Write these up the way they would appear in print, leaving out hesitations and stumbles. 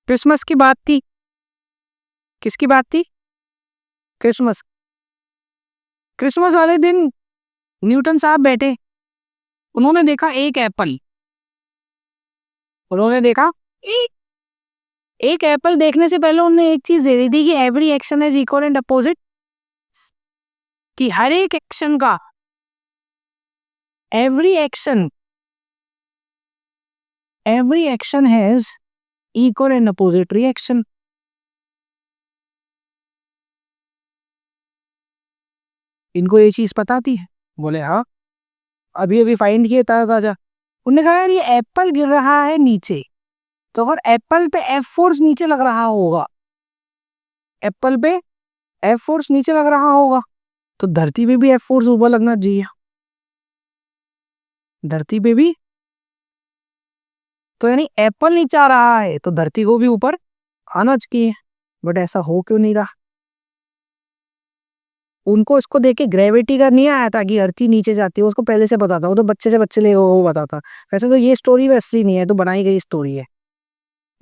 Christmas की बात थी। किसकी बात थी? क्रिसमस। क्रिसमस वाले दिन न्यूटन साहब बैठे, उन्होंने देखा एक एप्पल। उन्होंने देखा एक एक एप्पल। देखने से पहले उन्होंने एक चीज दे दी थी कि every action is equal and opposite, कि हर एक एक्शन का every action has equal and opposite reaction. इनको ये चीज पता थी? बोले हाँ, अभी अभी फाइंड किए ताजा ताजा। उन्होंने कहा यार ये एप्पल गिर रहा है नीचे, तो अगर एप्पल पे एफ फोर्स नीचे लग रहा होगा, एप्पल पे एफ फोर्स नीचे लग रहा होगा, तो धरती पे भी एफ फोर्स ऊपर लगना चाहिए। धरती पे भी, तो यानी एप्पल नीचे आ रहा है तो धरती को भी ऊपर आना चाहिए। बट ऐसा हो क्यों नहीं रहा? उनको इसको देख के ग्रेविटी का नहीं आया था कि अर्थी नीचे जाती है, उसको पहले से पता था। वो तो बच्चे से बच्चे ले वो बताता। वैसे तो ये स्टोरी भी असली नहीं है, तो बनाई गई स्टोरी है।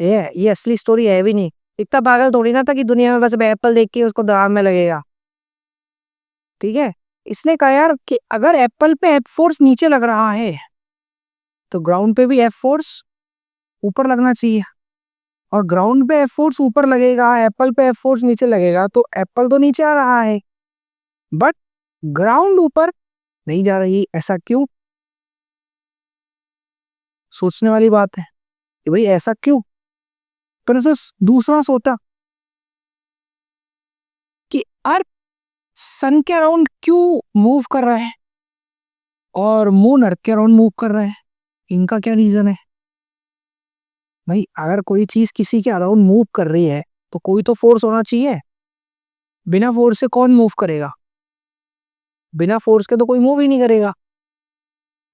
ये असली स्टोरी है भी नहीं। इतना पागल थोड़ी ना था कि दुनिया में बस एप्पल देख के उसको दिमाग में लगेगा। ठीक है, इसने कहा यार कि अगर एप्पल पे एफ फोर्स नीचे लग रहा है तो ग्राउंड पे भी एफ फोर्स ऊपर लगना चाहिए। और ग्राउंड पे एफ फोर्स ऊपर लगेगा, एप्पल पे एफ फोर्स नीचे लगेगा, तो एप्पल तो नीचे आ रहा है बट ग्राउंड ऊपर नहीं जा रही। ऐसा क्यों? सोचने वाली बात है कि भाई ऐसा क्यों। पर उसे दूसरा सोचा कि अर्थ सन के अराउंड क्यों मूव कर रहा है और मून अर्थ के अराउंड मूव कर रहा है। इनका क्या रीजन है? भाई अगर कोई चीज किसी के अराउंड मूव कर रही है तो कोई तो फोर्स होना चाहिए। बिना फोर्स से कौन मूव करेगा? बिना फोर्स के तो कोई मूव ही नहीं करेगा।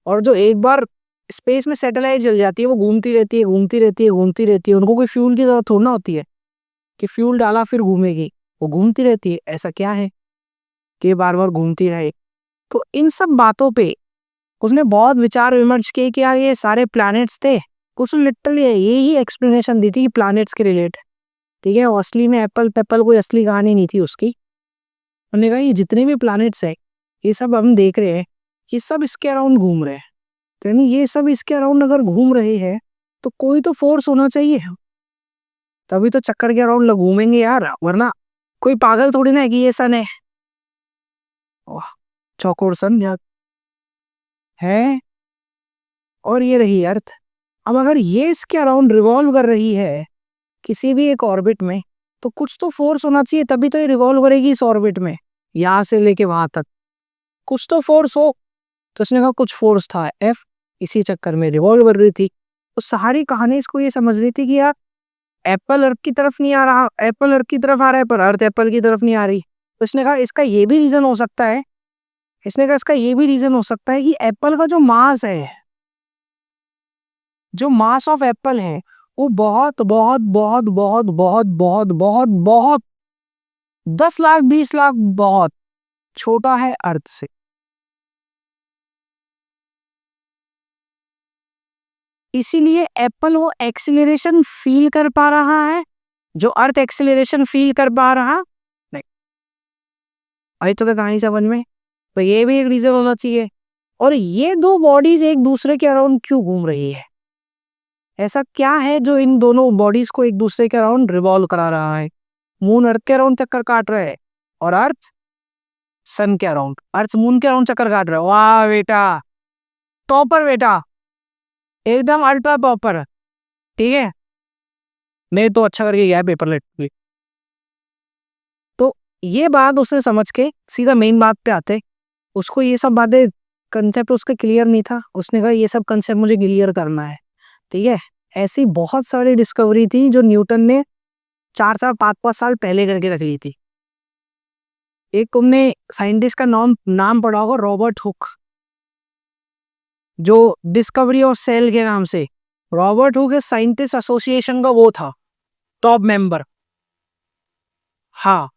और जो एक बार स्पेस में सैटेलाइट जल जाती है, वो घूमती रहती है, घूमती रहती है, घूमती रहती है। उनको कोई फ्यूल की जरूरत थोड़ा ना होती है कि फ्यूल डाला फिर घूमेगी। वो घूमती रहती है। ऐसा क्या है कि बार बार घूमती रहे? तो इन सब बातों पे उसने बहुत विचार विमर्श किए कि यार ये सारे प्लैनेट्स थे। कुछ लिटरली यही एक्सप्लेनेशन दी थी कि प्लैनेट्स के रिलेट। ठीक है, और असली में एप्पल पेप्पल कोई असली कहानी नहीं थी उसकी। उन्होंने कहा ये जितने भी प्लैनेट्स है, ये सब हम देख रहे हैं, ये सब इसके अराउंड घूम रहे हैं। तो यानी ये सब इसके अराउंड अगर घूम रहे हैं तो कोई तो फोर्स होना चाहिए, तभी तो चक्कर के अराउंड घूमेंगे यार। वरना कोई पागल थोड़ी ना है कि ये सन है। चौकोर सन यार है, और ये रही अर्थ। अब अगर ये इसके अराउंड रिवॉल्व कर रही है किसी भी एक ऑर्बिट में, तो कुछ तो फोर्स होना चाहिए, तभी तो ये रिवॉल्व करेगी इस ऑर्बिट में, यहां से लेके वहां तक। कुछ तो फोर्स हो। तो उसने कहा कुछ फोर्स था एफ, इसी चक्कर में रिवॉल्व कर रही थी। तो सारी कहानी इसको ये समझ रही थी कि यार एप्पल अर्थ की तरफ नहीं आ रहा, एप्पल अर्थ की तरफ आ रहा है पर अर्थ एप्पल की तरफ नहीं आ रही। तो इसने कहा इसका ये भी रीजन हो सकता है। इसने कहा इसका ये भी रीजन हो सकता है कि एप्पल का जो मास है, जो मास ऑफ एप्पल है, वो बहुत बहुत बहुत बहुत बहुत बहुत बहुत बहुत 10 लाख 20 लाख बहुत छोटा है अर्थ से। इसीलिए एप्पल वो एक्सीलरेशन फील कर पा रहा है जो अर्थ एक्सीलरेशन फील कर पा रहा नहीं। अभी तो कहानी समझ में। तो ये भी एक रीजन होना चाहिए। और ये दो बॉडीज एक दूसरे के अराउंड क्यों घूम रही है? ऐसा क्या है जो इन दोनों बॉडीज को एक दूसरे के अराउंड रिवॉल्व करा रहा है? मून अर्थ के अराउंड चक्कर काट रहा है और अर्थ सन के अराउंड, अर्थ मून के अराउंड चक्कर काट रहा है। वाह बेटा, टॉपर बेटा, एकदम अल्ट्रा टॉपर। ठीक है, नहीं तो अच्छा करके गया पेपर लेट। तो ये बात उसने समझ के सीधा मेन बात पे आते। उसको ये सब बातें, कंसेप्ट उसका क्लियर नहीं था। उसने कहा ये सब कंसेप्ट मुझे क्लियर करना है। ठीक है, ऐसी बहुत सारी डिस्कवरी थी जो न्यूटन ने 4 साल 5 5 साल पहले करके रख ली थी। एक तुमने साइंटिस्ट का नाम पढ़ा होगा, रॉबर्ट हुक, जो डिस्कवरी ऑफ सेल के नाम से। रॉबर्ट हुक इस साइंटिस्ट एसोसिएशन का वो था टॉप मेंबर। हाँ,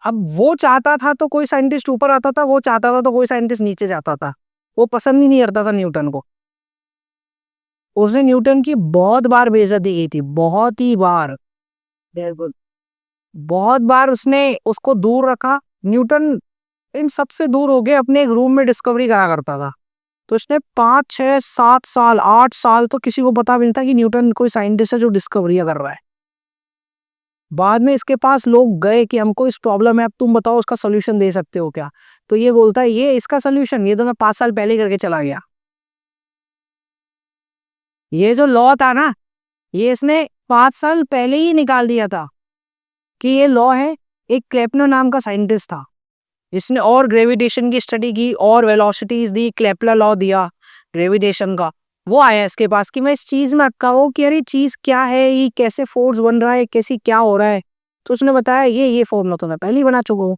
अब वो चाहता था तो कोई साइंटिस्ट ऊपर आता था, वो चाहता था तो कोई साइंटिस्ट नीचे जाता था। वो पसंद ही नहीं करता था न्यूटन को। उसने न्यूटन की बहुत बार बेइज्जती की थी, बहुत ही बार। बहुत बार उसने उसको दूर रखा। न्यूटन इन सबसे दूर हो गए, अपने एक रूम में डिस्कवरी करा करता था। तो इसने 5 6 7 साल 8 साल तो किसी को पता भी नहीं था कि न्यूटन कोई साइंटिस्ट है जो डिस्कवरियां कर रहा है। बाद में इसके पास लोग गए कि हमको इस प्रॉब्लम है, अब तुम बताओ उसका सोल्यूशन दे सकते हो क्या। तो ये बोलता है ये इसका सोल्यूशन ये तो मैं 5 साल पहले ही करके चला गया। ये जो लॉ था ना, ये इसने 5 साल पहले ही निकाल दिया था कि ये लॉ है। एक क्लेपनर नाम का साइंटिस्ट था, इसने और ग्रेविटेशन की स्टडी की और वेलोसिटीज दी, क्लेपलर लॉ दिया ग्रेविटेशन का। वो आया इसके पास कि मैं इस चीज में अटका हूँ कि अरे चीज क्या है, ये कैसे फोर्स बन रहा है, कैसी क्या हो रहा है। तो उसने बताया ये फॉर्मूला तो मैं पहले ही बना चुका हूँ।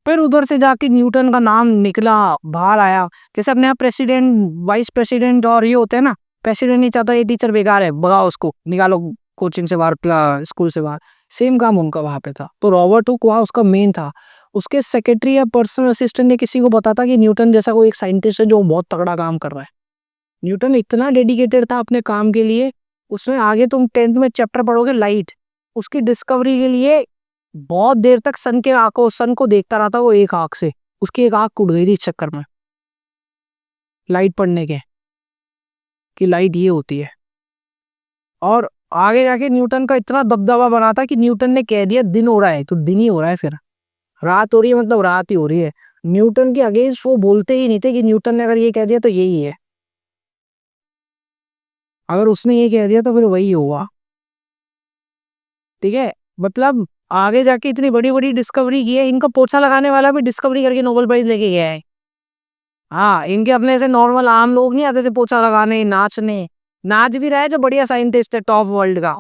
फिर उधर से जाके न्यूटन का नाम निकला, बाहर आया। जैसे अपने यहाँ प्रेसिडेंट वाइस प्रेसिडेंट और ये होते हैं ना, प्रेसिडेंट नहीं चाहता ये टीचर बेकार है, भगाओ उसको, निकालो कोचिंग से बाहर, स्कूल से बाहर। सेम काम उनका वहां पे था। तो रॉबर्ट हुक वहाँ उसका मेन था। उसके सेक्रेटरी या पर्सनल असिस्टेंट ने किसी को बताता कि न्यूटन जैसा कोई एक साइंटिस्ट है जो बहुत तगड़ा काम कर रहा है। न्यूटन इतना डेडिकेटेड था अपने काम के लिए। उसमें आगे तुम 10th में चैप्टर पढ़ोगे लाइट, उसकी डिस्कवरी के लिए बहुत देर तक सन को देखता रहा था वो एक आंख से। उसकी एक आंख टूट गई थी इस चक्कर में, लाइट पढ़ने के, कि लाइट ये होती है। और आगे जाके न्यूटन का इतना दबदबा बना था कि न्यूटन ने कह दिया दिन हो रहा है तो दिन ही हो रहा है, फिर रात हो रही है मतलब रात ही हो रही है। न्यूटन के अगेंस्ट वो बोलते ही नहीं थे कि न्यूटन ने अगर ये कह दिया तो यही है, अगर उसने ये कह दिया तो फिर वही होगा। ठीक है, मतलब आगे जाके इतनी बड़ी बड़ी डिस्कवरी की है। इनका पोछा लगाने वाला भी डिस्कवरी करके नोबेल प्राइज लेके गया है। हाँ, इनके अपने से नॉर्मल आम लोग नहीं आते थे पोछा लगाने, नाचने। नाच भी रहा है जो बढ़िया साइंटिस्ट है टॉप वर्ल्ड का।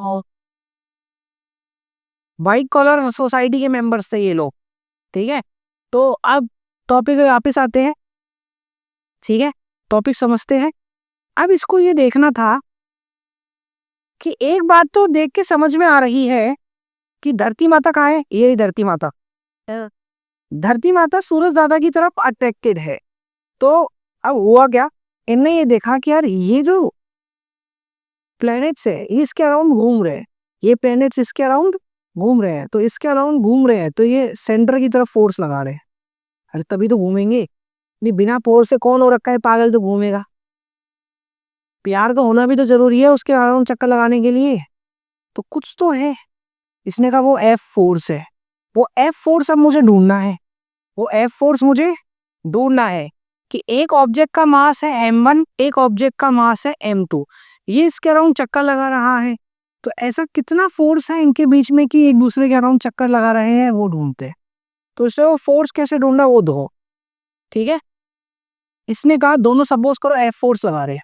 व्हाइट कॉलर सोसाइटी के मेंबर्स थे ये लोग। ठीक है, तो अब टॉपिक पे वापिस आते हैं। ठीक है, टॉपिक समझते हैं। अब इसको ये देखना था कि एक बात तो देख के समझ में आ रही है कि धरती माता कहाँ है। ये धरती माता, धरती माता सूरज दादा की तरफ अट्रैक्टेड है। तो अब हुआ क्या, इनने ये देखा कि यार ये जो प्लैनेट्स है ये इसके अराउंड घूम रहे हैं, ये प्लैनेट्स इसके अराउंड घूम रहे हैं, तो इसके अराउंड घूम रहे हैं तो ये सेंटर की तरफ फोर्स लगा रहे हैं। अरे तभी तो घूमेंगे, नहीं बिना फोर्स से कौन हो रखा है पागल तो घूमेगा। प्यार तो होना भी तो जरूरी है उसके अराउंड चक्कर लगाने के लिए, तो कुछ तो है। इसने कहा वो एफ फोर्स है, वो एफ फोर्स अब मुझे ढूंढना है। वो एफ फोर्स मुझे ढूंढना है कि एक ऑब्जेक्ट का मास है m1, एक ऑब्जेक्ट का मास है m2, ये इसके अराउंड चक्कर लगा रहा है। तो ऐसा कितना फोर्स है इनके बीच में कि एक दूसरे के अराउंड चक्कर लगा रहे हैं, वो ढूंढते हैं। तो इससे वो फोर्स कैसे ढूंढना वो दो। ठीक है, इसने कहा दोनों सपोज करो एफ फोर्स लगा रहे हैं,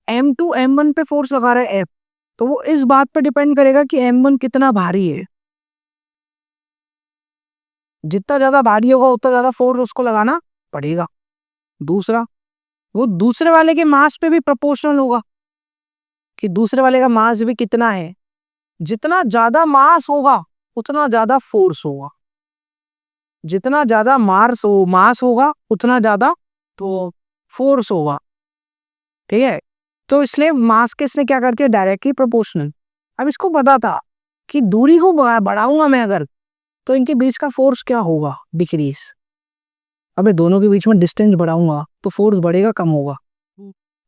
m2 m1 पे फोर्स लगा रहा है f, तो वो इस बात पर डिपेंड करेगा कि m1 कितना भारी है। जितना ज्यादा भारी होगा उतना ज्यादा फोर्स उसको लगाना पड़ेगा। दूसरा, वो दूसरे वाले के मास पे भी प्रोपोर्शनल होगा कि दूसरे वाले का मास भी कितना है। जितना ज्यादा मास होगा उतना ज्यादा फोर्स होगा, जितना ज्यादा मास होगा उतना ज्यादा तो फोर्स होगा। ठीक है, तो इसलिए मास के इसने क्या करती है डायरेक्टली प्रोपोर्शनल। अब इसको पता था कि दूरी को बढ़ाऊंगा मैं अगर, तो इनके बीच का फोर्स क्या होगा, डिक्रीज। अब दोनों के बीच में डिस्टेंस बढ़ाऊंगा तो फोर्स बढ़ेगा कम होगा,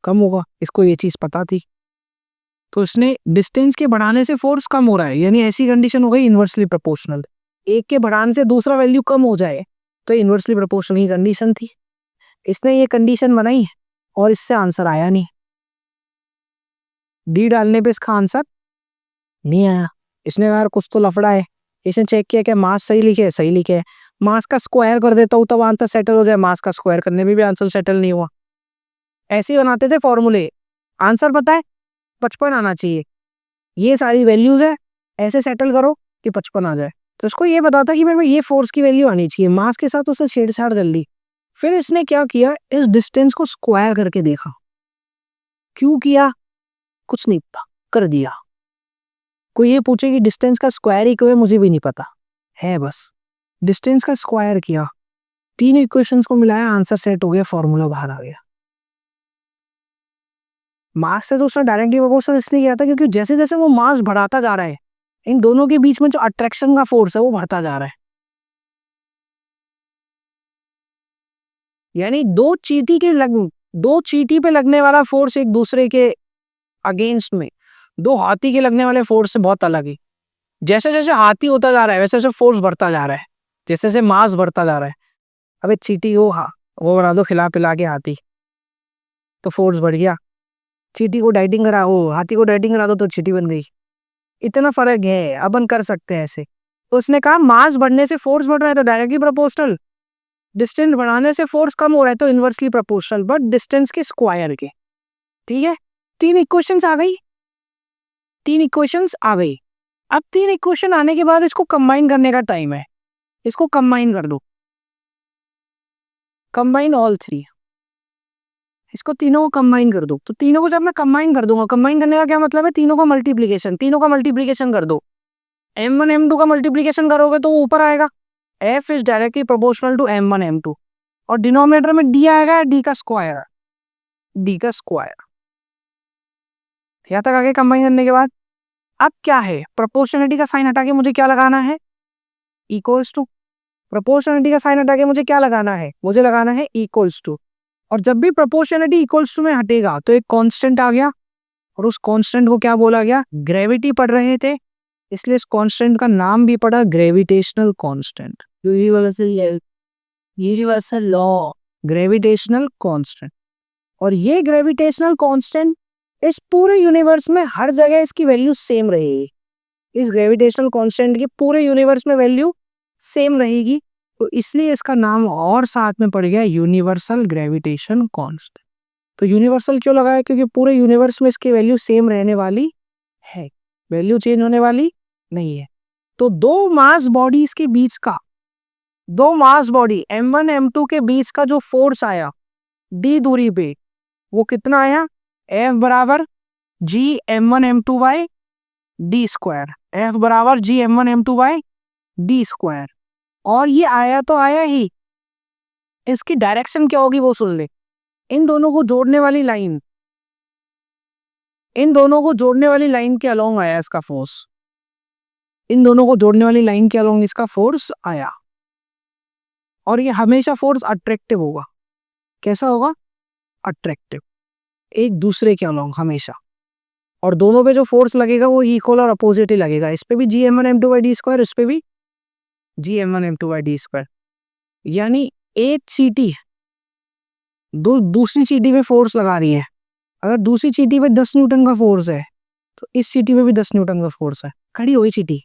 कम होगा। इसको ये चीज पता थी, तो इसने डिस्टेंस के बढ़ाने से फोर्स कम हो रहा है, यानी ऐसी कंडीशन हो गई इन्वर्सली प्रोपोर्शनल। एक के बढ़ाने से दूसरा वैल्यू कम हो जाए तो इन्वर्सली प्रोपोर्शनल की कंडीशन थी। इसने ये कंडीशन बनाई और इससे आंसर आया नहीं। डी डालने पे इसका आंसर नहीं आया। इसने कहा कुछ तो लफड़ा है। इसने चेक किया कि मास सही लिखे है, सही लिखे है। मास का स्क्वायर कर देता हूँ तब आंसर सेटल हो जाए, मास का स्क्वायर करने में भी आंसर सेटल नहीं हुआ। ऐसे ही बनाते थे फॉर्मूले। आंसर पता है 55 आना चाहिए, ये सारी वैल्यूज है, ऐसे सेटल करो कि 55 आ जाए। तो इसको ये पता था कि मेरे में ये फोर्स की वैल्यू आनी चाहिए। मास के साथ उसने छेड़छाड़ कर ली। फिर इसने क्या किया, इस डिस्टेंस को स्क्वायर करके देखा। क्यों किया कुछ नहीं पता, कर दिया। कोई ये पूछे कि डिस्टेंस का स्क्वायर ही क्यों है, मुझे भी नहीं पता है, बस डिस्टेंस का स्क्वायर किया, 3 इक्वेशंस को मिलाया, आंसर सेट हो गया, फॉर्मूला बाहर आ गया। मास से तो उसने डायरेक्टली प्रोपोर्शनल इसलिए किया था क्योंकि जैसे जैसे वो मास बढ़ाता जा रहा है, इन दोनों के बीच में जो अट्रैक्शन का फोर्स है वो बढ़ता जा रहा है। यानी दो चींटी पे लगने वाला फोर्स एक दूसरे के अगेंस्ट में, दो हाथी के लगने वाले फोर्स से बहुत अलग है। जैसे जैसे हाथी होता जा रहा है वैसे वैसे फोर्स बढ़ता जा रहा है, जैसे जैसे मास बढ़ता जा रहा है। अबे चींटी हो, हाँ वो बना दो खिला पिला के हाथी, तो फोर्स बढ़ गया। चींटी को डाइटिंग करा, हो हाथी को डाइटिंग करा दो तो चींटी बन गई। इतना फर्क है, अपन कर सकते हैं ऐसे। तो उसने कहा मास बढ़ने से फोर्स बढ़ रहा है तो डायरेक्टली प्रोपोर्शनल, डिस्टेंस बढ़ाने से फोर्स कम हो रहा है तो इनवर्सली प्रोपोर्शनल, बट डिस्टेंस के स्क्वायर के। ठीक है, तीन इक्वेशंस आ गई, तीन इक्वेशंस आ गई। अब तीन इक्वेशन आने के बाद इसको कंबाइन करने का टाइम है। इसको कंबाइन कर दो, कंबाइन ऑल थ्री, इसको तीनों को कंबाइन कर दो। तो तीनों को जब मैं कंबाइन कर दूंगा, कंबाइन करने का क्या मतलब है, तीनों का मल्टीप्लीकेशन, तीनों का मल्टीप्लीकेशन कर दो। m1 m2 का मल्टीप्लीकेशन करोगे तो वो ऊपर आएगा, f is directly proportional to m1 m2, और डिनोमिनेटर में d आएगा, d का स्क्वायर, d का स्क्वायर। यहाँ तक आगे कंबाइन करने के बाद अब क्या है, प्रोपोर्शनलिटी का साइन हटा के मुझे क्या लगाना है, इक्वल्स टू। प्रोपोर्शनलिटी का साइन हटा के मुझे क्या लगाना है, मुझे लगाना है इक्वल्स टू। और जब भी प्रोपोर्शनलिटी इक्वल्स टू में हटेगा तो एक कांस्टेंट आ गया, और उस कांस्टेंट को क्या बोला गया, ग्रेविटी पढ़ रहे थे इसलिए इस कांस्टेंट का नाम भी पड़ा gravitational constant, universal law, gravitational constant. और ये ग्रेविटेशनल कांस्टेंट इस पूरे यूनिवर्स में हर जगह इसकी वैल्यू सेम रहेगी। इस ग्रेविटेशनल कांस्टेंट की पूरे यूनिवर्स में वैल्यू सेम रहेगी, तो इसलिए इसका नाम और साथ में पड़ गया यूनिवर्सल ग्रेविटेशन कांस्टेंट। तो यूनिवर्सल क्यों लगाया, क्योंकि पूरे यूनिवर्स में इसकी वैल्यू सेम रहने वाली है, वैल्यू चेंज होने वाली नहीं है। तो दो मास बॉडीज के बीच का, दो मास बॉडी m1 m2 के बीच का जो फोर्स आया d दूरी पे, वो कितना आया, F बराबर g m1 m2 by D square, F बराबर g m1 m2 by D square. और ये आया तो आया ही, इसकी डायरेक्शन क्या होगी वो सुन ले। इन दोनों को जोड़ने वाली लाइन, इन दोनों को जोड़ने वाली लाइन के अलोंग आया इसका फोर्स, इन दोनों को जोड़ने वाली लाइन के अलोंग इसका फोर्स आया। और ये हमेशा फोर्स अट्रैक्टिव होगा। कैसा होगा, अट्रैक्टिव, एक दूसरे के अलोंग हमेशा। और दोनों पे जो फोर्स लगेगा वो इक्वल और अपोजिट ही लगेगा। इस पे भी जी m1 m2 by D square, इस पे भी जी m1 m2 by D square. यानी एक चींटी दूसरी चींटी पे फोर्स लगा रही है, अगर दूसरी चींटी पे 10 न्यूटन का फोर्स है तो इस चींटी पे भी 10 न्यूटन का फोर्स है। खड़ी हुई चींटी,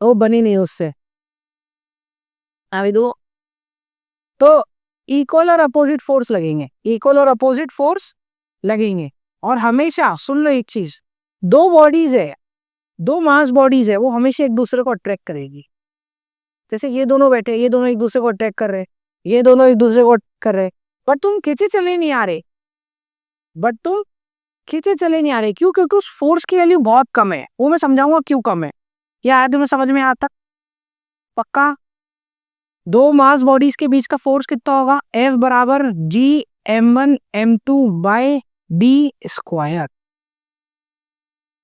वो बनी नहीं उससे, अभी दो तो इक्वल और अपोजिट फोर्स लगेंगे, इक्वल और अपोजिट फोर्स लगेंगे। और हमेशा सुन लो एक चीज, दो बॉडीज है, दो मास बॉडीज है, वो हमेशा एक दूसरे को अट्रैक्ट करेगी। जैसे ये दोनों बैठे, ये दोनों एक दूसरे को अट्रैक्ट कर रहे, ये दोनों एक दूसरे को कर रहे, बट तुम खींचे चले नहीं आ रहे, बट तुम खींचे चले नहीं आ रहे। क्यों, क्योंकि उस फोर्स की वैल्यू बहुत कम है। वो मैं समझाऊंगा क्यों कम है, या आया तुम्हें समझ में आता पक्का। दो मास बॉडीज के बीच का फोर्स कितना होगा, F बराबर g m1 m2 bye D square.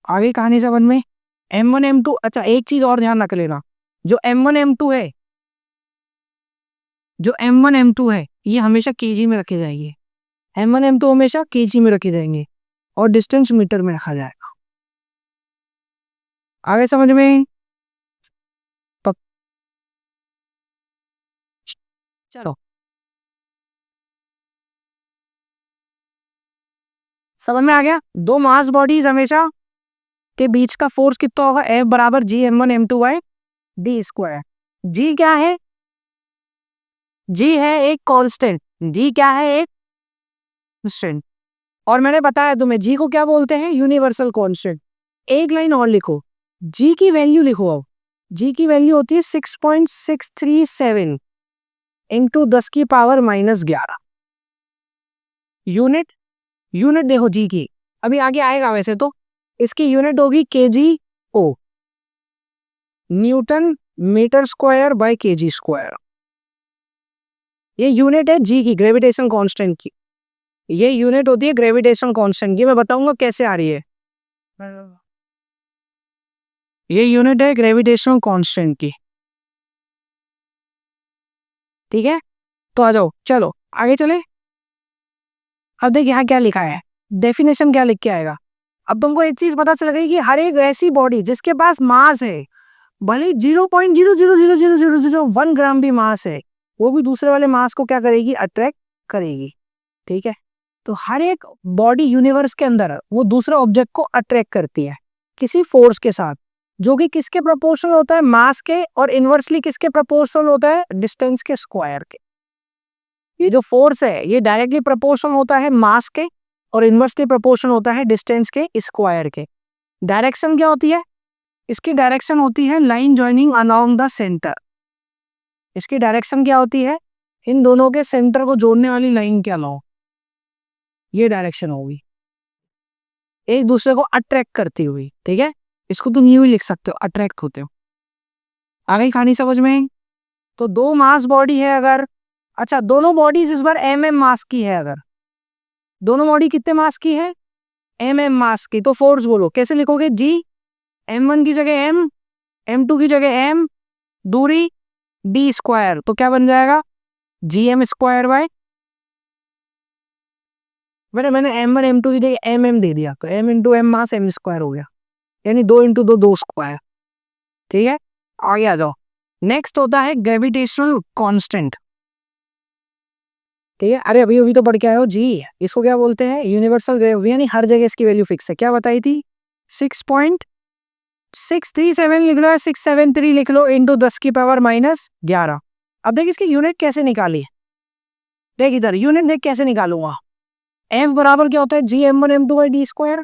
आगे कहानी समझ में, m1 m2। अच्छा एक चीज और ध्यान रख लेना, जो m1 m2 है, जो m1 m2 है ये हमेशा kg में रखे जाएंगे, m1 m2 हमेशा kg में रखे जाएंगे और डिस्टेंस मीटर में रखा जाएगा। आगे समझ में, चलो समझ में आ गया। दो मास बॉडीज हमेशा के बीच का फोर्स कितना होगा, F बराबर G m1 m2 by D square. G क्या है, जी है एक कांस्टेंट, जी क्या है, एक कांस्टेंट। और मैंने बताया तुम्हें जी को क्या बोलते हैं, यूनिवर्सल कांस्टेंट। एक लाइन और लिखो, जी की वैल्यू लिखो। अब जी की वैल्यू होती है 6.637 इंटू 10 की पावर -11 यूनिट। यूनिट देखो जी की, अभी आगे आएगा वैसे तो। इसकी यूनिट होगी kg oh, newton metre square by kg square. ये यूनिट है जी की, ग्रेविटेशन कांस्टेंट की। ये यूनिट होती है ग्रेविटेशनल कांस्टेंट की, मैं बताऊंगा कैसे आ रही है। ये यूनिट है ग्रेविटेशनल कांस्टेंट की, ठीक है। तो आ जाओ, चलो आगे चले। अब देख यहाँ क्या लिखा है, डेफिनेशन क्या लिख के आएगा। अब तुमको एक चीज पता चल गई कि हर एक ऐसी बॉडी जिसके पास मास है, भले 0.0000001 ग्राम भी मास है, वो भी दूसरे वाले मास को क्या करेगी, अट्रैक्ट करेगी, ठीक है। तो हर एक बॉडी यूनिवर्स के अंदर वो दूसरा ऑब्जेक्ट को अट्रैक्ट करती है किसी फोर्स के साथ, जो कि किसके प्रोपोर्शनल होता है, मास के, और इनवर्सली किसके प्रोपोर्शनल होता है, डिस्टेंस के स्क्वायर के। ये जो फोर्स है ये डायरेक्टली प्रोपोर्शनल होता है मास के, और इनवर्सली प्रोपोर्शनल होता है डिस्टेंस के स्क्वायर के। डायरेक्शन क्या होती है, इसकी डायरेक्शन होती है line joining along the centre. इसकी डायरेक्शन क्या होती है, इन दोनों के सेंटर को जोड़ने वाली लाइन के अलोंग, ये डायरेक्शन होगी, एक दूसरे को अट्रैक्ट करती हुई, ठीक है। इसको तुम यूं ही लिख सकते हो, अट्रैक्ट होते हो। आ गई कहानी समझ में। तो दो मास बॉडी है अगर, अच्छा दोनों बॉडीज इस बार एम मास की है, अगर दोनों बॉडी कितने मास की है, एम मास की, तो फोर्स बोलो कैसे लिखोगे, जी, m1 की जगह m, m2 की जगह m, दूरी d स्क्वायर, तो क्या बन जाएगा, gm स्क्वायर बाय, मैंने m1 m2 की जगह m दे दिया, तो m इंटू एम मास m स्क्वायर हो गया, यानी 2 इंटू 2 2 स्क्वायर, ठीक है। आगे आ जाओ, नेक्स्ट होता है ग्रेविटेशनल कांस्टेंट, ठीक है। अरे अभी अभी तो पढ़ के आए हो जी, इसको क्या बोलते हैं, यूनिवर्सल ग्रेविटी, यानी हर जगह इसकी वैल्यू फिक्स है। क्या बताई थी, 6.637 लिख लो, 673 लिख लो, इंटू 10⁻⁻11। अब देख इसकी यूनिट कैसे निकाली, देख इधर यूनिट देख कैसे निकालूंगा। एफ बराबर क्या होता है, जी m1 m2 by D square.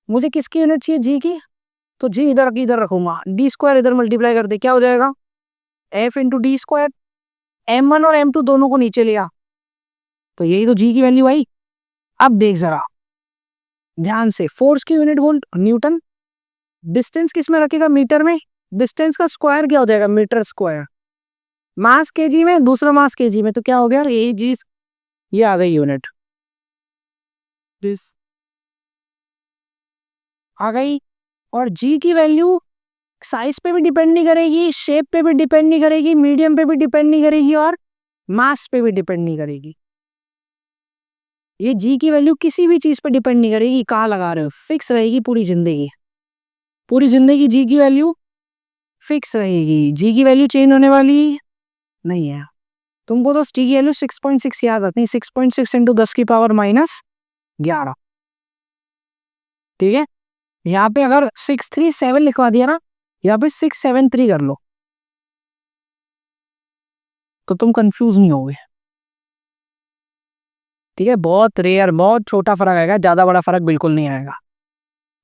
मुझे किसकी यूनिट चाहिए, जी की, तो जी इधर की इधर रखूंगा, डी स्क्वायर इधर मल्टीप्लाई कर दे, क्या हो जाएगा, F into D square. m1 और m2 दोनों को नीचे लिया, तो यही तो जी की वैल्यू आई। अब देख जरा ध्यान से, फोर्स की यूनिट वोल्ट न्यूटन, डिस्टेंस किस में रखेगा, मीटर में, डिस्टेंस का स्क्वायर क्या हो जाएगा, मीटर स्क्वायर, मास केजी में, दूसरा मास केजी में, तो क्या हो गया, ये जी, ये आ गई यूनिट, दिस आ गई। और जी की वैल्यू साइज पे भी डिपेंड नहीं करेगी, शेप पे भी डिपेंड नहीं करेगी, मीडियम पे भी डिपेंड नहीं करेगी, और मास पे भी डिपेंड नहीं करेगी। ये जी की वैल्यू किसी भी चीज पे डिपेंड नहीं करेगी, कहाँ लगा रहे हो, फिक्स रहेगी पूरी जिंदगी, पूरी जिंदगी जी की वैल्यू फिक्स रहेगी, जी की वैल्यू चेंज होने वाली नहीं है। तुमको तो जी की वैल्यू 6.6 याद आती है, 6.6 इंटू 10⁻⁻11, ठीक है। यहाँ पे अगर 637 लिखवा दिया ना, यहाँ पे 673 कर लो, तो तुम कंफ्यूज नहीं होगे, ठीक है। बहुत रेयर, बहुत छोटा फर्क आएगा, ज्यादा बड़ा फर्क बिल्कुल नहीं आएगा,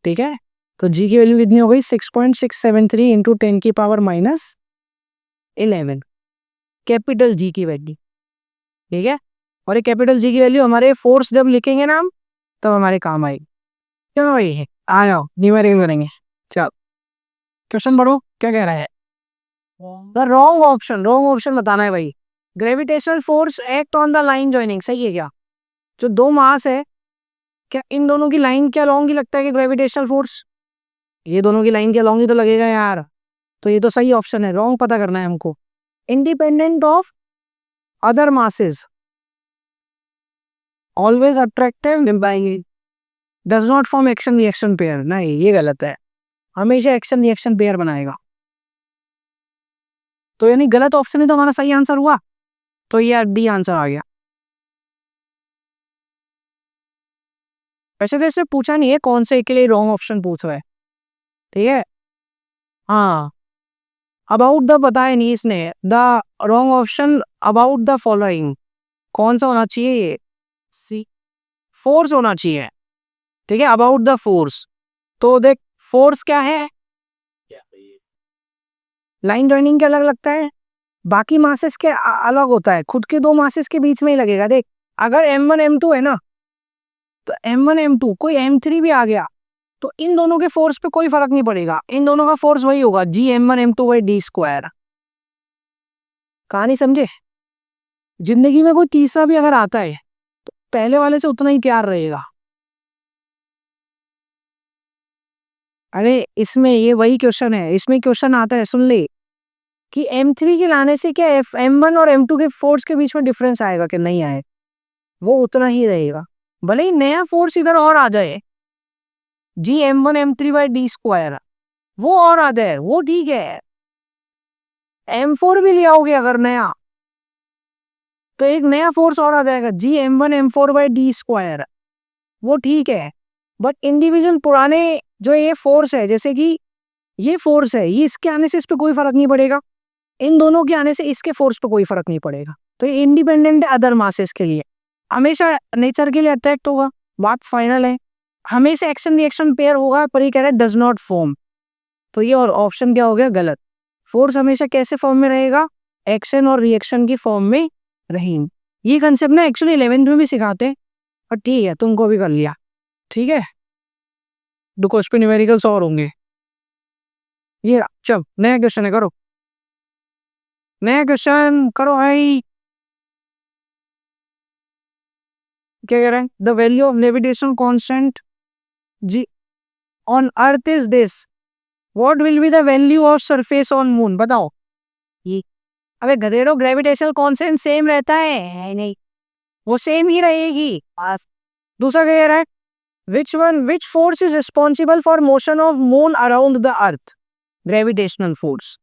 ठीक है। तो जी की वैल्यू कितनी हो गई, 6.673 इंटू 10⁻11, कैपिटल जी की वैल्यू, ठीक है। और ये कैपिटल जी की वैल्यू हमारे फोर्स जब लिखेंगे ना हम, तब हमारे काम आएगी। चलो ये आ जाओ, न्यूमेरिकल करेंगे, चलो क्वेश्चन पढ़ो क्या कह रहा है। रॉन्ग ऑप्शन, रॉन्ग ऑप्शन बताना है भाई। Gravitational force act on the line joining, सही है क्या, जो दो मास है, क्या इन दोनों की लाइन क्या लॉन्ग ही लगता है कि ग्रेविटेशनल फोर्स, ये दोनों की लाइन क्या लॉन्ग ही तो लगेगा यार, तो ये तो सही ऑप्शन है। रॉन्ग पता करना है हमको, independent of other masses, always attractive निभाएंगे, does not form action reaction pair, नहीं ये गलत है, हमेशा एक्शन रिएक्शन पेयर बनाएगा। तो यानी गलत ऑप्शन ही तो हमारा सही आंसर हुआ, तो ये डी आंसर आ गया। वैसे तो इसने पूछा नहीं है कौन से के लिए रॉन्ग ऑप्शन पूछ रहा है, ठीक है। हाँ, अबाउट द बताया नहीं इसने, the wrong option about the following, कौन सा होना चाहिए, ये सी, फोर्स होना चाहिए, ठीक है, अबाउट द फोर्स। तो देख फोर्स क्या है, लाइन जॉइनिंग के अलग लगता है, बाकी मासेस के अलग होता है, खुद के दो मासेस के बीच में ही लगेगा। देख अगर m1 m2 है ना, तो m1 m2 कोई m3 भी आ गया, तो इन दोनों के फोर्स पे कोई फर्क नहीं पड़ेगा, इन दोनों का फोर्स वही होगा, जी m1 m2 by D square. कहानी समझे, जिंदगी में कोई तीसरा भी अगर आता है पहले वाले से उतना ही प्यार रहेगा। अरे इसमें ये वही क्वेश्चन है, इसमें क्वेश्चन आता है, सुन ले, कि M3 के लाने से क्या M1 और M2 के फोर्स के बीच में डिफरेंस आएगा कि नहीं आएगा? वो उतना ही रहेगा, भले ही नया फोर्स इधर और आ जाए, G M1 M3/d², वो और आ जाए, वो ठीक है। M4 भी ले आओगे अगर नया, तो एक नया फोर्स और आ जाएगा, G M1 M4/d², वो ठीक है। बट इंडिविजुअल पुराने जो ये फोर्स है, जैसे कि ये फोर्स है, ये इसके आने से इस पे कोई फर्क नहीं पड़ेगा, इन दोनों के आने से इसके फोर्स पे कोई फर्क नहीं पड़ेगा, तो ये इंडिपेंडेंट है अदर मासेस के लिए, हमेशा नेचर के लिए अट्रैक्ट होगा, बात फाइनल है। हमेशा एक्शन रिएक्शन पेयर होगा, पर ये कह रहा है डज नॉट फॉर्म, तो ये और ऑप्शन क्या हो गया? गलत। फोर्स हमेशा कैसे फॉर्म में रहेगा? एक्शन और रिएक्शन की फॉर्म में रहेंगे। ये कंसेप्ट ना एक्चुअली 11th में भी सिखाते हैं, और ठीक है तुमको भी कर लिया, ठीक है। दुको इस पे न्यूमेरिकल्स और होंगे। ये चल नया क्वेश्चन है, करो नया क्वेश्चन करो भाई। क्या कह रहे हैं? The value of levitation constant ji on earth is this, what will be the value of surface on moon? बताओ। ये अबे गधेड़ो, ग्रेविटेशनल कांस्टेंट सेम रहता है नहीं, वो सेम ही रहेगी बस। दूसरा कह रहा है, which force is responsible for motion of moon around the earth? Gravitational force.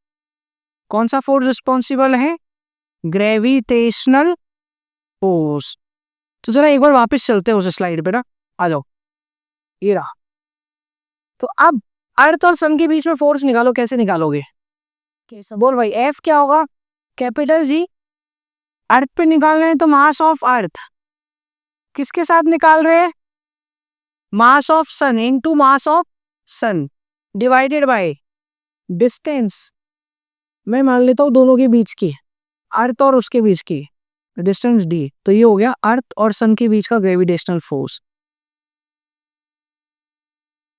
कौन सा फोर्स रिस्पॉन्सिबल है? Gravitational force. तो जरा एक बार वापस चलते हैं उस स्लाइड पे ना, आ जाओ, ये रहा। तो अब अर्थ और सन के बीच में फोर्स निकालो, कैसे निकालोगे? कैसे बोल भाई? एफ क्या होगा? Capital G. अर्थ पे निकालना है तो मास ऑफ अर्थ किसके साथ निकाल रहे हैं? Mass of sun into mass of sun divided by distance. मैं मान लेता हूं दोनों के बीच की, अर्थ और उसके बीच की डिस्टेंस डी, तो ये हो गया अर्थ और सन के बीच का ग्रेविटेशनल फोर्स।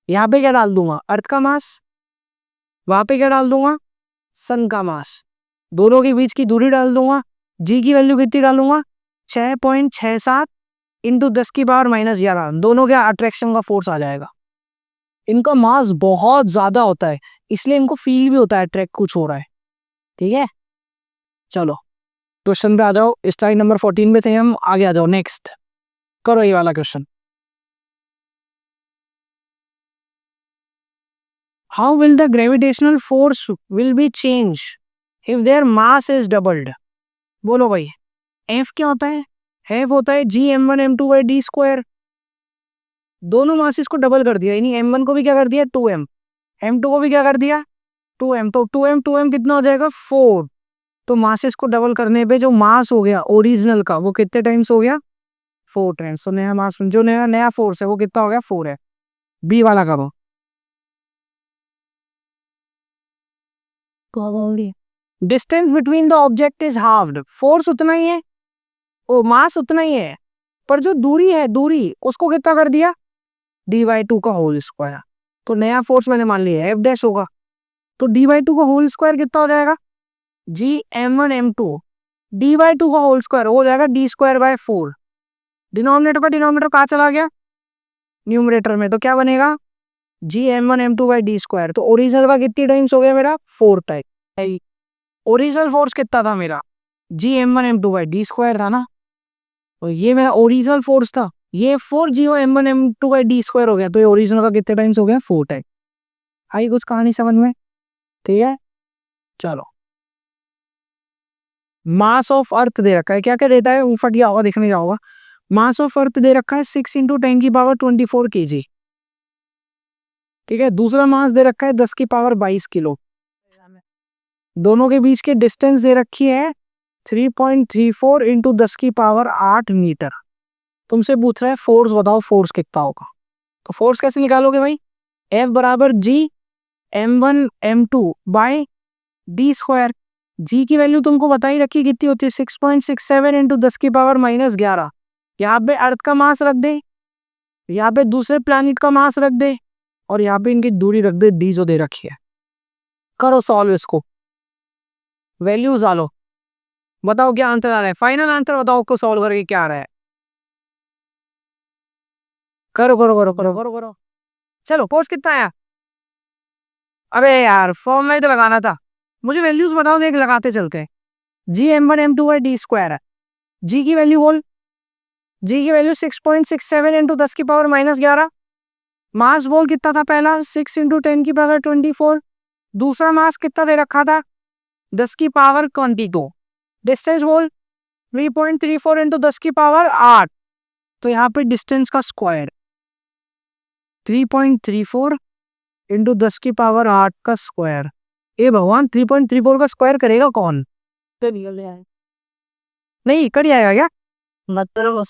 यहां पे क्या डाल दूंगा? अर्थ का मास। वहां पे क्या डाल दूंगा? सन का मास। दोनों के बीच की दूरी डाल दूंगा। जी की वैल्यू कितनी डालूंगा? 6.67 इंटू 10⁻⁻11। दोनों के अट्रैक्शन का फोर्स आ जाएगा। इनका मास बहुत ज्यादा होता है, इसलिए इनको फील भी होता है अट्रैक्ट कुछ हो रहा है, ठीक है। चलो क्वेश्चन पे आ जाओ, स्लाइड नंबर 14 में थे हम, आगे आ जाओ, नेक्स्ट करो ये वाला question. How will the gravitational force will be change if their mass is doubled? बोलो भाई। एफ क्या होता है? एफ होता है G M1 M2/d²। दोनों मासेस को डबल कर दिया, यानी M1 को भी क्या कर दिया? 2m, M2 को भी क्या कर दिया? 2m, तो 2m कितना हो जाएगा? 4। तो मासेस को डबल करने पे जो मास हो गया ओरिजिनल का, वो कितने टाइम्स हो गया? 4 टाइम्स। तो नया मास, जो नया फोर्स है वो कितना हो गया? 4 है। बी वाला करो। Distance between the object is halved. Force उतना ही है, ओ मास उतना ही है, पर जो दूरी है, दूरी उसको कितना कर दिया? d/2 का होल स्क्वायर। तो नया फोर्स मैंने मान लिया एफ डैश होगा, तो d/2 का होल स्क्वायर कितना हो जाएगा? G M1 M2 d/2 का होल स्क्वायर हो जाएगा d²/4। डिनोमिनेटर का डिनोमिनेटर कहाँ चला गया? न्यूमरेटर में, तो क्या बनेगा? G M1 M2/d²। तो ओरिजिनल का कितनी टाइम्स हो गया मेरा? 4 टाइम। ओरिजिनल फोर्स कितना था मेरा? G M1 M2/d² था ना, तो ये मेरा ओरिजिनल फोर्स था, ये 4 G M1 M2/d² हो गया, तो ये ओरिजिनल का कितने टाइम्स हो गया? 4 टाइम। आई कुछ कहानी समझ में? ठीक है, चलो। मास ऑफ अर्थ दे रखा है, क्या क्या डेटा है वो फट गया होगा, देखने जाओगा। मास ऑफ अर्थ दे रखा है 6 × 10⁻24 kg, ठीक है। दूसरा मास दे रखा है 10⁻22 किलो। दोनों के बीच के डिस्टेंस दे रखी है 3.34 × 10⁸ मीटर। तुमसे पूछ रहा है फोर्स बताओ, फोर्स कितना होगा? तो फोर्स कैसे निकालोगे भाई? F बराबर G M1 M2/d²। जी की वैल्यू तुमको बता ही रखी कितनी होती है? 6.67 × 10⁻−11। यहाँ पे अर्थ का मास रख दे, यहाँ पे दूसरे प्लैनेट का मास रख दे, और यहाँ पे इनकी दूरी रख दे d जो दे रखी है। करो सॉल्व इसको, वैल्यूज डालो, बताओ क्या आंसर आ रहा है। फाइनल आंसर बताओ को सॉल्व करके क्या आ रहा है। करो करो करो करो करो करो। चलो फोर्स कितना आया? अबे यार फॉर्म में तो लगाना था, मुझे वैल्यूज बताओ, देख लगाते चलते हैं। जी m1 m2 है, डी स्क्वायर है। जी की वैल्यू बोल। जी की वैल्यू 6.67 इंटू 10 की पावर -11। मास बोल कितना था पहला? 6 इंटू 10 की पावर 24। दूसरा मास कितना दे रखा था? 10 की पावर 22। डिस्टेंस बोल 3.34 इंटू 10 की पावर 8। तो यहाँ पे डिस्टेंस का स्क्वायर 3.34 इंटू 10 की पावर 8 का स्क्वायर। ए भगवान, 3.34 का स्क्वायर करेगा कौन? तो निकल आया नहीं, कट जाएगा क्या? मतलब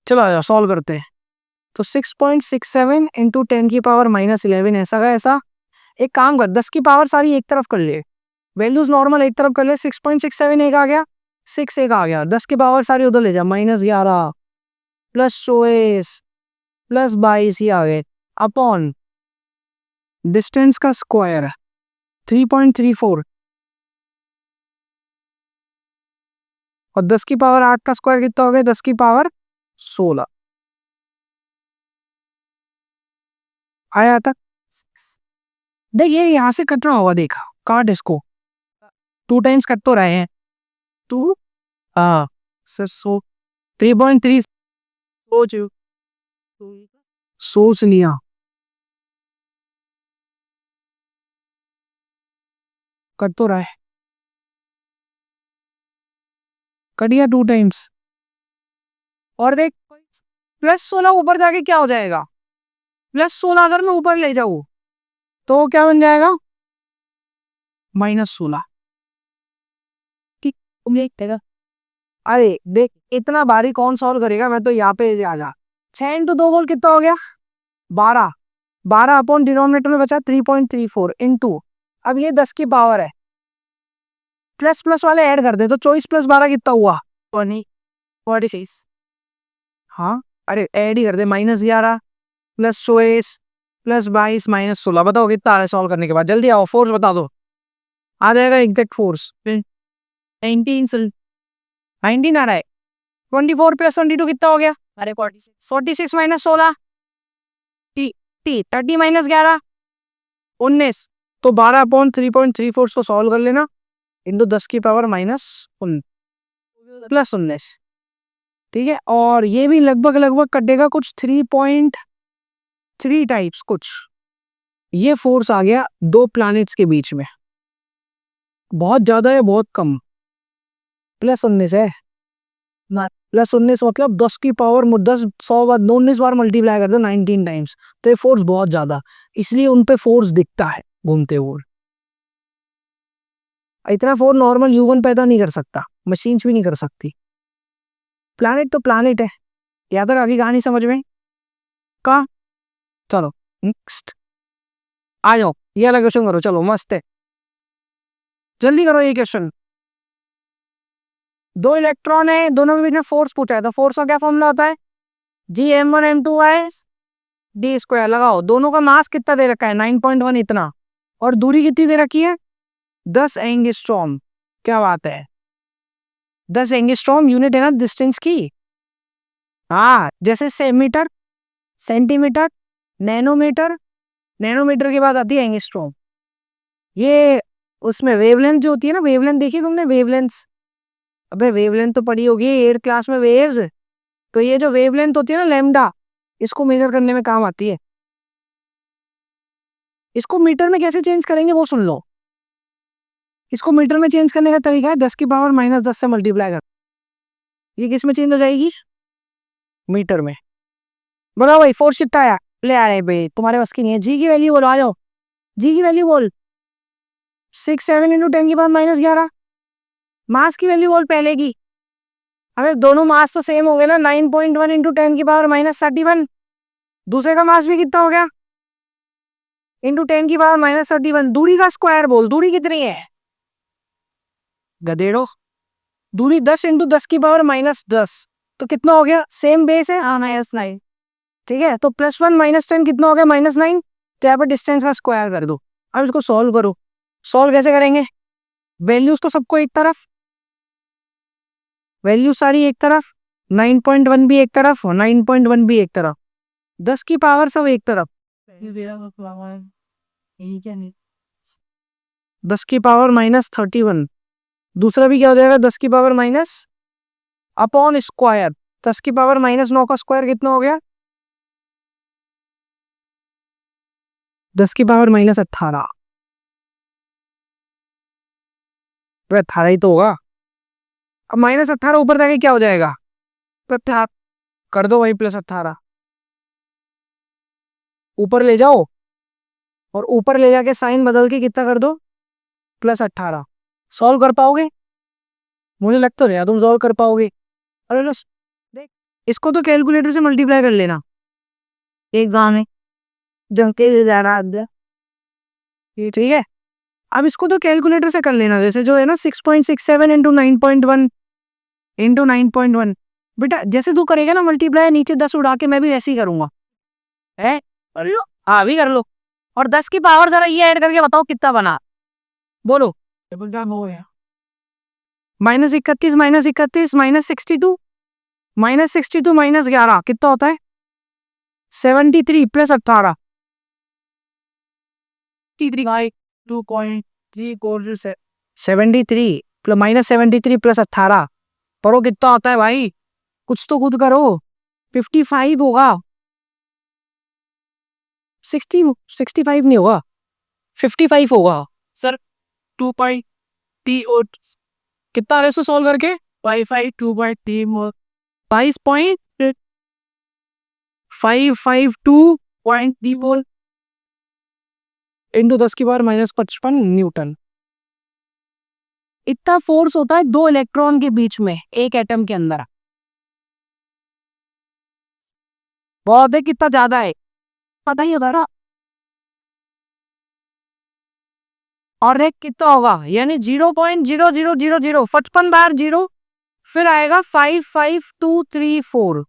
चलो आ जाओ सॉल्व करते हैं। तो 6.67 इंटू 10 की पावर -11 ऐसा का ऐसा। एक काम कर, 10 की पावर सारी एक तरफ कर ले, वैल्यूज नॉर्मल एक तरफ कर ले। 6.67 एक आ गया, 6 एक आ गया, 10 की पावर सारी उधर ले जा, -11 प्लस 24 प्लस 22 ही आ गए अपॉन डिस्टेंस का स्क्वायर 3.34 और 10 की पावर 8 का स्क्वायर कितना हो गया? 10 की पावर 16 आया तक। देखिए यहां से कट रहा होगा, देखा काट इसको, 2 टाइम्स कट तो रहे हैं। 2 हाँ सर, 3.3 सोच लिया, कट तो रहा है, कट गया 2 टाइम्स। और देख +16 ऊपर जाके क्या हो जाएगा? +16 अगर मैं ऊपर ले जाऊं तो क्या बन जाएगा? -16। ठीक, अरे देख इतना भारी कौन सॉल्व करेगा, मैं तो यहाँ पे आ जा। 6 इंटू 2 बोल कितना हो गया? 12। 12 अपॉन डिनोमिनेटर में बचा 3.34 इंटू, अब ये 10 की पावर है, प्लस प्लस वाले ऐड कर दे तो 24 + 12 कितना हुआ? 46। हाँ अरे ऐड ही कर दे, -11 प्लस 24 प्लस 22 -16। बताओ कितना आ रहा है सॉल्व करने के बाद? जल्दी आओ, फोर्स बता दो। आ जाएगा एग्जैक्ट फोर्स 19 19 आ रहा है। 24 + 22 कितना हो गया? अरे 46 -16 टी टी 30 -11 19। तो 12 अपॉन 3.34 को सॉल्व कर लेना इंटू 10 की पावर +19। ठीक है, और ये भी लगभग लगभग कटेगा कुछ 3.3 टाइप्स कुछ। ये फोर्स आ गया 2 प्लैनेट्स के बीच में, बहुत ज्यादा है बहुत कम? +19 है, +19 मतलब 10 की पावर 10 100 बार 19 बार मल्टीप्लाई कर दो 19 टाइम्स, तो ये फोर्स बहुत ज्यादा, इसलिए उन पे फोर्स दिखता है घूमते हुए। इतना फोर्स नॉर्मल ह्यूमन पैदा नहीं कर सकता, मशीन्स भी नहीं कर सकती। प्लैनेट तो प्लैनेट है, या तक आगे कहानी समझ में का। चलो नेक्स्ट आ जाओ, ये वाला क्वेश्चन करो, चलो मस्त है, जल्दी करो ये क्वेश्चन। 2 इलेक्ट्रॉन है, दोनों के बीच में फोर्स पूछा है, तो फोर्स का क्या फॉर्मूला होता है? जी m1 m2 है डी स्क्वायर। लगाओ, दोनों का मास कितना दे रखा है? 9.1 इतना, और दूरी कितनी दे रखी है? 10 एंगस्ट्रॉम। क्या बात है, 10 एंगस्ट्रॉम यूनिट है ना डिस्टेंस की। हाँ जैसे मीटर, सेंटीमीटर, नैनोमीटर, नैनोमीटर के बाद आती है एंगस्ट्रॉम। ये उसमें वेवलेंथ जो होती है ना, वेवलेंथ देखी तुमने? वेवलेंथ, अबे वेवलेंथ तो पढ़ी होगी 8th क्लास में, वेव्स। तो ये जो वेवलेंथ होती है ना लैम्डा, इसको मेजर करने में काम आती है। इसको मीटर में कैसे चेंज करेंगे वो सुन लो। इसको मीटर में चेंज करने का तरीका है 10 की पावर -10 से मल्टीप्लाई कर। ये किस में चेंज हो जाएगी? मीटर में। बताओ भाई फोर्स कितना आया? ले आ रहे भाई, तुम्हारे बस की नहीं है। जी की वैल्यू बोलो, आ जाओ, जी की वैल्यू बोल। 6 7 इंटू 10 की पावर -11। मास की वैल्यू बोल पहले की। अबे दोनों मास तो सेम हो गए ना, 9.1 इंटू 10 की पावर -31। दूसरे का मास भी कितना हो गया? इंटू 10 की पावर -31। दूरी का स्क्वायर बोल, दूरी कितनी है गधेड़ो? दूरी 10 इंटू 10 की पावर -10, तो कितना हो गया? सेम बेस है, हाँ -9। ठीक है, तो +1 -10 कितना हो गया? -9। तो यहाँ पर डिस्टेंस का स्क्वायर कर दो। अब इसको सॉल्व करो। सॉल्व कैसे करेंगे? वैल्यूज तो सबको एक तरफ, वैल्यू सारी एक तरफ, 9.1 भी एक तरफ, 9.1 भी एक तरफ, 10 की पावर सब एक तरफ, 10 की पावर -31। दूसरा भी क्या हो जाएगा, 10 की पावर माइनस अपॉन स्क्वायर, 10 की पावर -9 का स्क्वायर कितना हो गया, 10 की पावर -18। तो 18 ही तो होगा। अब -18 ऊपर जाके क्या हो जाएगा, तो कर दो वही +18 ऊपर ले जाओ, और ऊपर ले जाके साइन बदल के कितना कर दो, +18। सॉल्व कर पाओगे, मुझे लग तो रहा तुम सॉल्व कर पाओगे। अरे देख, इसको तो कैलकुलेटर से मल्टीप्लाई कर लेना एग्जाम में, जब के जा रहा ये ठीक है। अब इसको तो कैलकुलेटर से कर लेना, जैसे जो है ना 6.67 इंटू 9.1 इंटू 9.1। बेटा जैसे तू करेगा ना मल्टीप्लाई नीचे 10 उड़ा के, मैं भी ऐसे ही करूंगा है। अरे हाँ भी कर लो, और 10 की पावर जरा ये ऐड करके बताओ कितना बना, बोलो। -31 -31 -62 -62 -11 कितना होता है, 73 +18 73 -73 +18 पढ़ो कितना होता है भाई, कुछ तो खुद करो। 55 होगा, 65 नहीं होगा, 55 होगा सर। 2.3 और कितना आ रहा है इसको सॉल्व करके, 22.552 मोल इंटू 10 की पावर -55 न्यूटन। इतना फोर्स होता है दो इलेक्ट्रॉन के बीच में एक एटम के अंदर, बहुत है, कितना ज्यादा है पता ही होता ना। और एक कितना होगा, यानी 0.0000 55 बार 0, फिर आएगा 55234,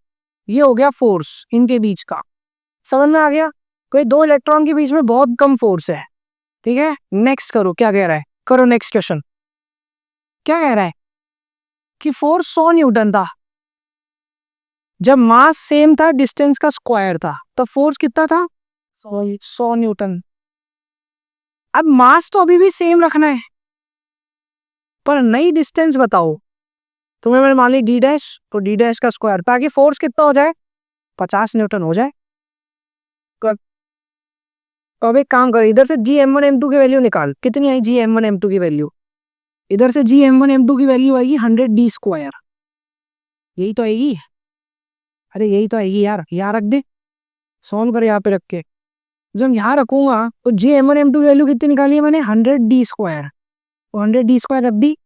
ये हो गया फोर्स इनके बीच का। समझ में आ गया, कोई दो इलेक्ट्रॉन के बीच में बहुत कम फोर्स है। ठीक है, नेक्स्ट करो, क्या कह रहा है, करो नेक्स्ट क्वेश्चन। क्या कह रहा है कि फोर्स 100 न्यूटन था, जब मास सेम था डिस्टेंस का स्क्वायर था, तो फोर्स कितना था, 100 न्यूटन। अब मास तो अभी भी सेम रखना है, पर नई डिस्टेंस बताओ। तुम्हें मैंने मान ली डी डैश, तो डी डैश का स्क्वायर, ताकि फोर्स कितना हो जाए, 50 न्यूटन हो जाए। तो अब एक काम कर, इधर से GM1 M2 की वैल्यू निकाल, कितनी आई GM1 M2 की वैल्यू, इधर से GM1 M2 की वैल्यू आएगी 100d², यही तो आएगी। अरे यही तो आएगी यार, यहाँ रख दे, सॉल्व कर यहाँ पे रख के। जब यहाँ रखूंगा तो GM1 M2 की वैल्यू कितनी निकाली है मैंने, 100d², तो 100d² रख दी,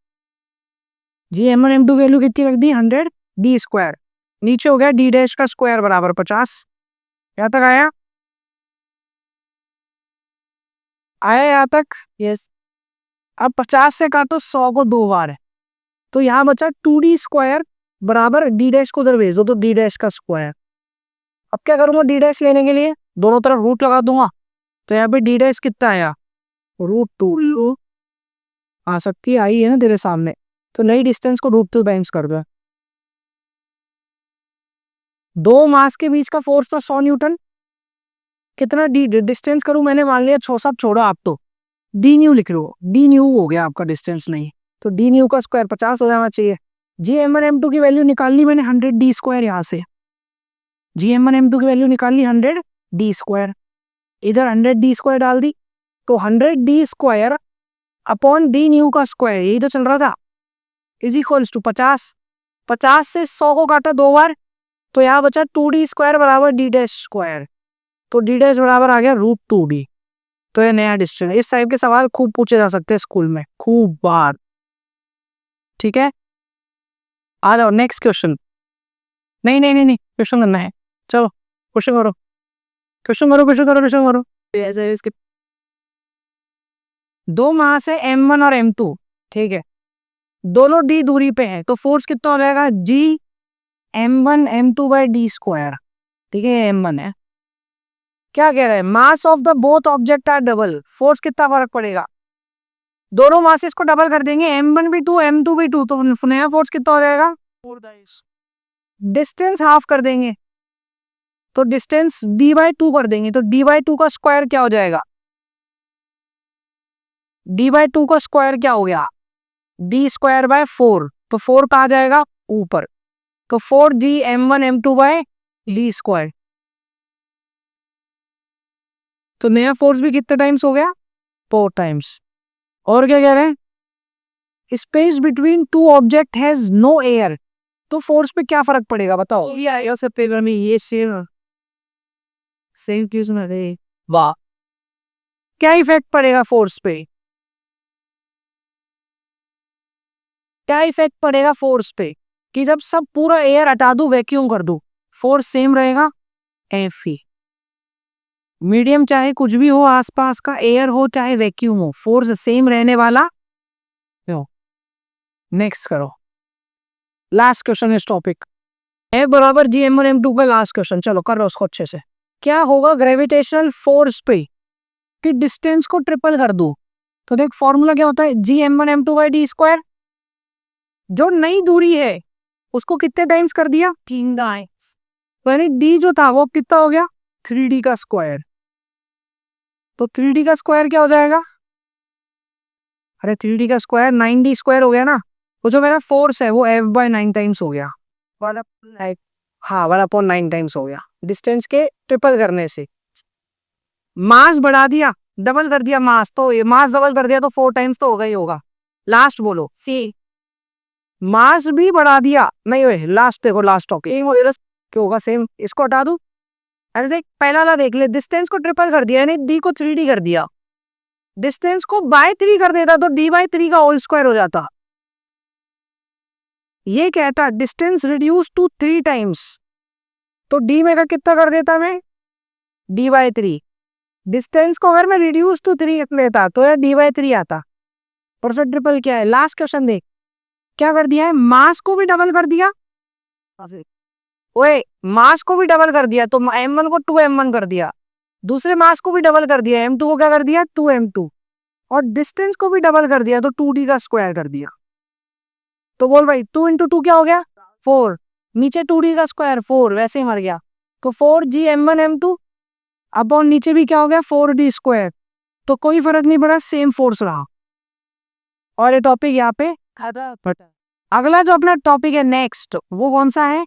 GM1 M2 की वैल्यू कितनी रख दी, 100d²। नीचे हो गया डी डैश का स्क्वायर बराबर 50। यहाँ तक आया, आया यहाँ तक, यस। अब 50 से काटो 100 को 2 बार है, तो यहाँ बचा 2d² बराबर डी डैश को उधर भेज दो, तो डी डैश का स्क्वायर। अब क्या करूंगा, डी डैश लेने के लिए दोनों तरफ रूट लगा दूंगा, तो यहाँ पे डी डैश कितना आया, √2 आ सकती है, आई है ना तेरे सामने, तो नई डिस्टेंस को √2 टाइम्स कर दो। दो मास के बीच का फोर्स तो 100 न्यूटन, कितना डिस्टेंस करूं मैंने, मान लिया 6 सब छोड़ो आप, तो डी न्यू लिख रहे हो, डी न्यू हो गया आपका डिस्टेंस, नहीं तो डी न्यू का स्क्वायर 50 हो जाना चाहिए। GM1 M2 की वैल्यू निकाल ली मैंने 100d², यहाँ से GM1 M2 की वैल्यू निकाल ली 100d², इधर 100d² डाल दी, तो 100d² अपॉन डी न्यू का स्क्वायर, यही तो चल रहा था, इज इक्वल्स टू 50। 50 से 100 को काटा 2 बार, तो यहाँ बचा 2d² बराबर डी डैश स्क्वायर, तो डी डैश बराबर आ गया √2d। तो ये नया डिस्टेंस, इस टाइप के सवाल खूब पूछे जा सकते हैं स्कूल में, खूब बार। ठीक है, आ जाओ नेक्स्ट क्वेश्चन। नहीं नहीं नहीं नहीं, क्वेश्चन करना है, चलो क्वेश्चन करो, क्वेश्चन करो, क्वेश्चन करो, क्वेश्चन करो। ऐसे इसके दो मास है M1 और M2, ठीक है, दोनों d दूरी पे है, तो फोर्स कितना हो जाएगा, GM1 M2/d²। ठीक है, M1 है, क्या कह रहा है, mass of the both object are double, force कितना फर्क पड़ेगा, दोनों मासेस को डबल कर देंगे, M1 भी 2 M2 भी 2, तो नया फोर्स कितना हो जाएगा, 4 डिस्टेंस हाफ कर देंगे तो डिस्टेंस d/2 कर देंगे, तो d/2 का स्क्वायर क्या हो जाएगा? d/2 का स्क्वायर क्या हो गया? d²/4, तो 4 कहाँ जाएगा? ऊपर, तो 4gm1m2/d²। तो नया फोर्स भी कितने टाइम्स हो गया? 4 टाइम्स। और क्या कह रहे हैं? Space between two object has no air, तो फोर्स पे क्या फर्क पड़ेगा बताओ? ये सेम सेम चीज में है। वाह, क्या इफेक्ट पड़ेगा फोर्स पे? क्या इफेक्ट पड़ेगा फोर्स पे कि जब सब पूरा एयर हटा दूं, वैक्यूम कर दूं, फोर्स सेम रहेगा, Fe। मीडियम चाहे कुछ भी हो, आसपास का एयर हो चाहे वैक्यूम हो, फोर्स सेम रहने वाला। नेक्स्ट करो, लास्ट क्वेश्चन इस टॉपिक, F बराबर gm1m2 का लास्ट क्वेश्चन। चलो कर लो उसको अच्छे से। क्या होगा ग्रेविटेशनल फोर्स पे कि डिस्टेंस को ट्रिपल कर दूं? तो देख फॉर्मूला क्या होता है, gm1m2/d²। जो नई दूरी है उसको कितने टाइम्स कर दिया? 3 टाइम्स। तो यानी d जो था वो कितना हो गया? 3d का स्क्वायर। तो 3d का स्क्वायर क्या हो जाएगा? अरे 3d का स्क्वायर 9d² हो गया ना। तो जो मेरा फोर्स है वो F/9 टाइम्स हो गया, 1/9 टाइम्स हो गया डिस्टेंस के ट्रिपल करने से। मास बढ़ा दिया, डबल कर दिया मास, तो ये मास डबल कर दिया तो 4 टाइम्स तो होगा ही होगा। लास्ट बोलो सी, मास भी बढ़ा दिया, नहीं हुए लास्ट देखो, लास्ट टॉपिक क्या होगा? सेम, इसको हटा दूं। अरे देख पहला वाला देख ले, डिस्टेंस को ट्रिपल कर दिया यानी d को 3d कर दिया, डिस्टेंस को बाय 3 कर देता तो d/3 का होल स्क्वायर हो जाता। ये कहता डिस्टेंस रिड्यूस टू 3 टाइम्स, तो d में का कितना कर देता मैं? d/3। डिस्टेंस को अगर मैं रिड्यूस टू 3 लेता तो यार d/3 आता। और फिर ट्रिपल क्या है? लास्ट क्वेश्चन देख क्या कर दिया है, मास को भी डबल कर दिया। ओए मास को भी डबल कर दिया तो m1 को 2m1 कर दिया, दूसरे मास को भी डबल कर दिया, m2 को क्या कर दिया? 2m2, और डिस्टेंस को भी डबल कर दिया तो 2d का स्क्वायर कर दिया। तो बोल भाई 2 × 2 क्या हो गया? 4, नीचे 2d का स्क्वायर 4 वैसे ही मर गया, तो 4gm1m2 अपॉन नीचे भी क्या हो गया? 4d²। तो कोई फर्क नहीं पड़ा, सेम फोर्स रहा। और ये टॉपिक यहाँ पे खत्म। अगला जो अपना टॉपिक है नेक्स्ट, वो कौन सा है?